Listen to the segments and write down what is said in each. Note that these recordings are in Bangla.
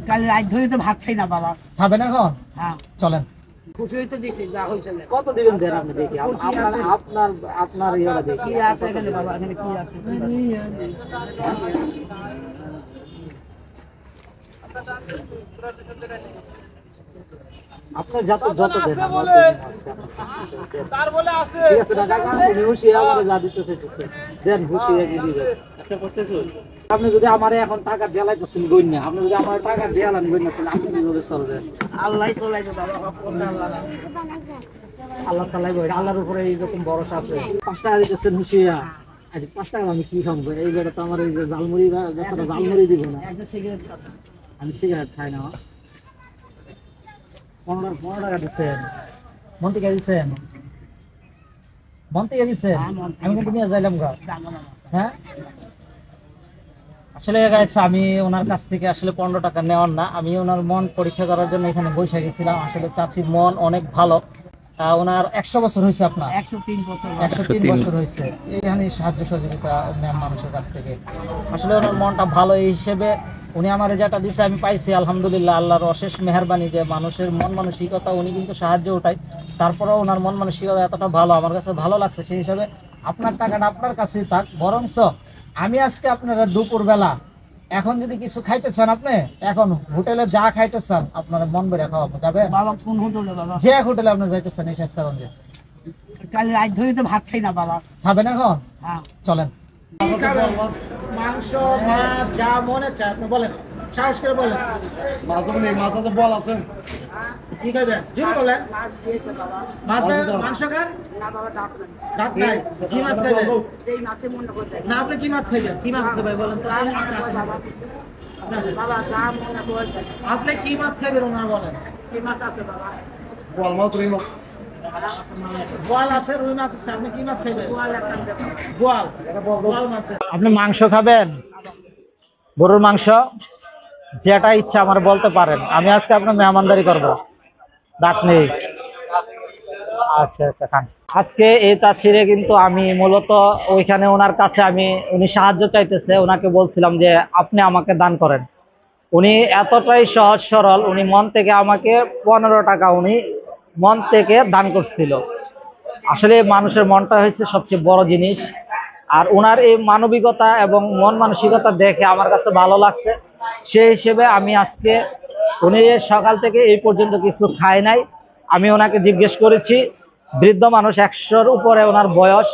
কাল রাত ধরে তো ভাত খাই না বাবা। খাবেন এখন? হ্যাঁ চলেন। খুশি হয়ে তো দিচ্ছি যা হয়েছে। কত দিবেন দেন আপনি দেখি আপনার আপনার আপনার ইয়েটা দেখি কি আছে এখানে বাবা, এখানে কি আছে? আপনার যত যত দেন আমার তার বলে আছে ঠিক আছে না কাকা আপনি খুশি আমারে যা দিতে চাইতেছেন দেন খুশি হয়ে দিবেন আজকে করতেছেন। আপনি যদি আমারে এখন টাকা দেলাইতেছেন গইন না, আপনি যদি আমার টাকা দেলান গইন না তাহলে আপনি কিভাবে চলবেন? আল্লাহ চলাইবে বাবা, কথা আল্লাহ না। আল্লাহ চালাইবো, আল্লাহর উপরে এইরকম ভরসা আছে। 5 টাকা দিতেছেন খুশি হইয়া, আজ 5 টাকা আমি কি খাবো? এই বেটা তো আমার এই যে জালমুড়ি বা বেচারা জালমুড়ি দিব না। একটা সিগারেট খাবো। আমি সিগারেট খাই না। 15 টাকা দিচ্ছেন, মন থেকে দিচ্ছেন? মন থেকে দিচ্ছেন? আমি কিন্তু নিয়ে যাইলাম গা। জানো না হ্যাঁ আসলে গাইস আমি ওনার কাছ থেকে আসলে 15 টাকা নেওয়ার না, আমি ওনার মন পরীক্ষা করার জন্য এখানে বসে গেছিলাম। আসলে চাচির মন অনেক ভালো। ওনার 100 বছর হয়েছে, আপনার 103 বছর। 103 বছর হয়েছে। এইখানে সাহায্য সহযোগিতা নেন মানুষের কাছ থেকে। আসলে ওনার মনটা ভালো, এই হিসেবে উনি আমার যেটা দিচ্ছে আমি পাইছি আলহামদুলিল্লাহ। আল্লাহর অশেষ মেহেরবানি যে মানুষের মন মানসিকতা উনি কিন্তু সাহায্য ওঠায়, তারপরেও ওনার মন মানসিকতা এতটা ভালো, আমার কাছে ভালো লাগছে। সেই হিসাবে আপনার টাকাটা আপনার কাছেই থাক। বরঞ্চ আমি আজকে আপনারা দুপুরবেলা এখন যদি কিছু খাইতে চান, আপনি এখন হোটেলে যা খাইতে চান আপনার মন ভরে খাওয়াবো, যাবে? বাবা কোন হোটেলে বাবা? যে হোটেলে আপনি যাইতে চান এই স্বাস্থ্যগঞ্জে। কাল রাত ধরে তো ভাত খাই না বাবা। খাবেন এখন? হ্যাঁ চলেন। মাংস মাছ যা মনে চায় আপনি বলেন, সাহস করে বলেন। মাছ তো বল আছে। কি খাইবেন জোরে বলেন। মাছ দিয়েছে বাবা। মাংস খান? না বাবা ডাক নেই। ডাক নাই? কি মাছ খাইবেন? এই মাছে মনে করতে না আপনি কি মাছ খাইবেন? কি মাছ আছে ভাই বলেন তো? বাবা। বাবা যা মনে করতে। আপনি কি মাছ খাইবেন ওনার বলেন। কি মাছ আছে বাবা? বল মাছ রুই মাছ। গোয়াল আছে, রুই মাছ আছে, আপনি কি মাছ খাইবেন? গোয়াল একটা দেবো। গোয়াল। গোয়াল মাছ। আপনি মাংস খাবেন? গরুর মাংস? যেটা ইচ্ছা আমার বলতে পারেন, আমি আজকে আপনার মেহমানদারি করবো। ডাক নেই? আচ্ছা আচ্ছা খান। আজকে এই চাচিরে কিন্তু আমি মূলত ওইখানে ওনার কাছে উনি সাহায্য চাইতেছে, ওনাকে বলছিলাম যে আপনি আমাকে দান করেন। উনি এতটাই সহজ সরল, উনি মন থেকে আমাকে 15 টাকা উনি মন থেকে দান করছিল। আসলে মানুষের মনটা হচ্ছে সবচেয়ে বড় জিনিস। আর ওনার এই মানবিকতা এবং মন মানসিকতা দেখে আমার কাছে ভালো লাগছে। সেই হিসেবে আমি আজকে, উনি সকাল থেকে এই পর্যন্ত কিছু খায় নাই। আমি ওনাকে জিজ্ঞেস করেছি, বৃদ্ধ মানুষ, 100-র উপরে ওনার বয়স।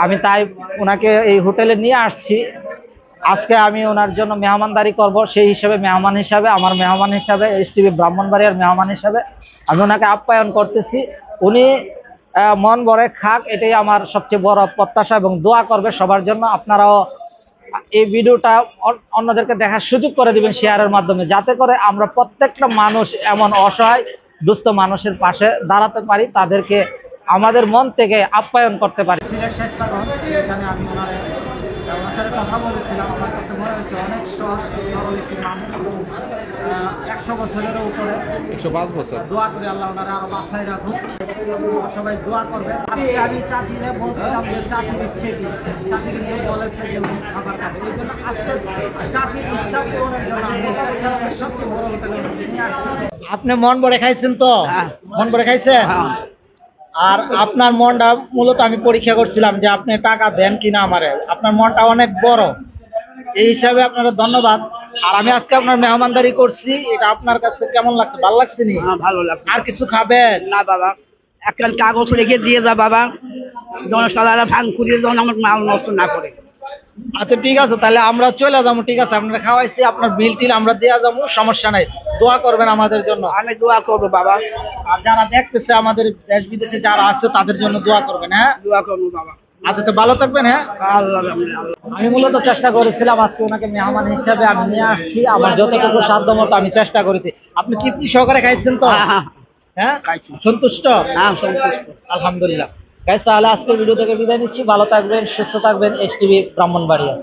আমি তাই ওনাকে এই হোটেলে নিয়ে আসছি। আজকে আমি ওনার জন্য মেহমানদারি করব, সেই হিসেবে আমার মেহমান হিসাবে এসটিভি ব্রাহ্মণবাড়িয়ার মেহমান হিসাবে আমি ওনাকে আপ্যায়ন করতেছি। উনি মন ভরে খাক, এটাই আমার সবচেয়ে বড় প্রত্যাশা, এবং দোয়া করবে সবার জন্য। আপনারাও এই ভিডিওটা অন্যদেরকে দেখার সুযোগ করে দিবেন শেয়ারের মাধ্যমে, যাতে করে আমরা প্রত্যেকটা মানুষ এমন অসহায় দুস্থ মানুষের পাশে দাঁড়াতে পারি, তাদেরকে আমাদের মন থেকে আপ্যায়ন করতে পারি। সিলেট স্বাস্থ্যগঞ্জ, এখানে আমি ওনার সাথে কথা বলেছিলাম। আমার কাছে মনে হয়েছে অনেক সহজ সরল একটি মানুষ, 100 বছরের উপরে, 105 বছর। দোয়া করে আল্লাহ ওনারা আরো বাঁচাই রাখুক। সবাই দোয়া করবে। আজকে আমি চাচিরে বলছিলাম যে চাচির ইচ্ছে কি, চাচি কিন্তু বলেছে যে উনি খাবার খাবে। এই জন্য আজকে চাচির ইচ্ছা পূরণের জন্য আমি স্বাস্থ্যগঞ্জের সবচেয়ে বড় হোটেলে নিয়ে আসছি। আপনি মন ভরে খাইছেন তো? মন ভরে খাইছেন? আর আপনার মনটা মূলত আমি পরীক্ষা করছিলাম যে আপনি টাকা দেন কিনা আমারে। আপনার মনটা অনেক বড়, এই হিসাবে আপনার ধন্যবাদ। আর আমি আজকে আপনার মেহমানদারি করছি, এটা আপনার কাছে কেমন লাগছে? ভালো লাগছে নি? ভালো লাগছে। আর কিছু খাবেন? না বাবা, একটা কাগজ রেখে দিয়ে যা বাবা, জনসাধারণ ভাঙ করিয়ে যখন আমার মাল নষ্ট না করে। আচ্ছা ঠিক আছে, তাহলে আমরা চলে যাবো। ঠিক আছে, আপনারা খাওয়াইছি, আপনার বিল টিল আমরা দেওয়া যাবো, সমস্যা নাই। দোয়া করবেন আমাদের জন্য। আমি দোয়া করবো বাবা। আর যারা দেখতেছে আমাদের দেশ বিদেশে যারা আছে তাদের জন্য দোয়া করবেন। হ্যাঁ, দোয়া করবো বাবা। আচ্ছা, তো ভালো থাকবেন। হ্যাঁ, আল্লাহ। আমি মূলত চেষ্টা করেছিলাম আজকে ওনাকে মেহমান হিসাবে আমি নিয়ে আসছি, আমার যতটুকু সাধ্য মতো আমি চেষ্টা করেছি। আপনি তৃপ্তি সহকারে খাইছেন তো? হ্যাঁ, সন্তুষ্ট? হ্যাঁ, সন্তুষ্ট। আলহামদুলিল্লাহ। গাইস, তাহলে আজকের ভিডিও থেকে বিদায় নিচ্ছি। ভালো থাকবেন, সুস্থ থাকবেন। এসটিভি ব্রাহ্মণবাড়িয়া।